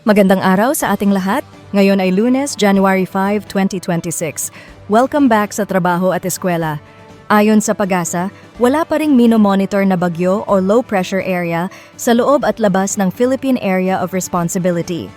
Magandang araw sa ating lahat. Ngayon ay Lunes, January 5, 2026. Welcome back sa trabaho at eskwela. Ayon sa PAGASA, wala pa ring mino-monitor na bagyo o low-pressure area sa loob at labas ng Philippine Area of Responsibility.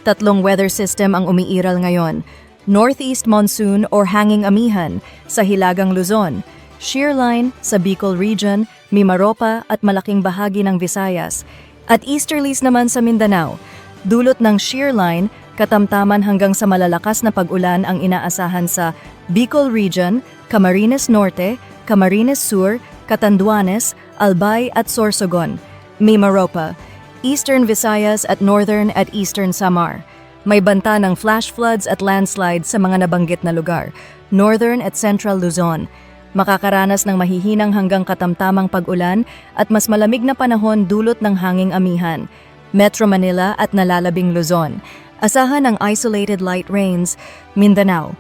Tatlong weather system ang umiiral ngayon. Northeast monsoon or hanging amihan sa Hilagang Luzon, shear line sa Bicol Region, Mimaropa at malaking bahagi ng Visayas, at easterlies naman sa Mindanao. Dulot ng shear line, katamtaman hanggang sa malalakas na pag-ulan ang inaasahan sa Bicol Region, Camarines Norte, Camarines Sur, Catanduanes, Albay at Sorsogon. Mimaropa, Eastern Visayas at Northern at Eastern Samar. May banta ng flash floods at landslides sa mga nabanggit na lugar, Northern at Central Luzon. Makakaranas ng mahihinang hanggang katamtamang pag-ulan at mas malamig na panahon dulot ng hanging amihan. Metro Manila at nalalabing Luzon. Asahan ang isolated light rains, Mindanao.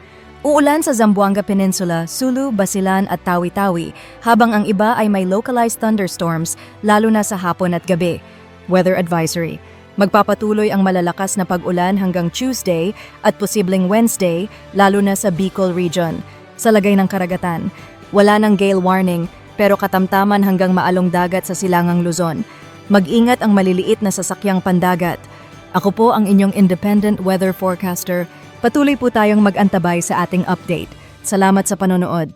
Uulan sa Zamboanga Peninsula, Sulu, Basilan at Tawi-Tawi, habang ang iba ay may localized thunderstorms, lalo na sa hapon at gabi. Weather advisory. Magpapatuloy ang malalakas na pag-ulan hanggang Tuesday at posibleng Wednesday, lalo na sa Bicol Region. Sa lagay ng karagatan, wala ng gale warning pero katamtaman hanggang maalong dagat sa silangang Luzon. Mag-ingat ang maliliit na sasakyang pandagat. Ako po ang inyong independent weather forecaster. Patuloy po tayong mag-antabay sa ating update. Salamat sa panonood.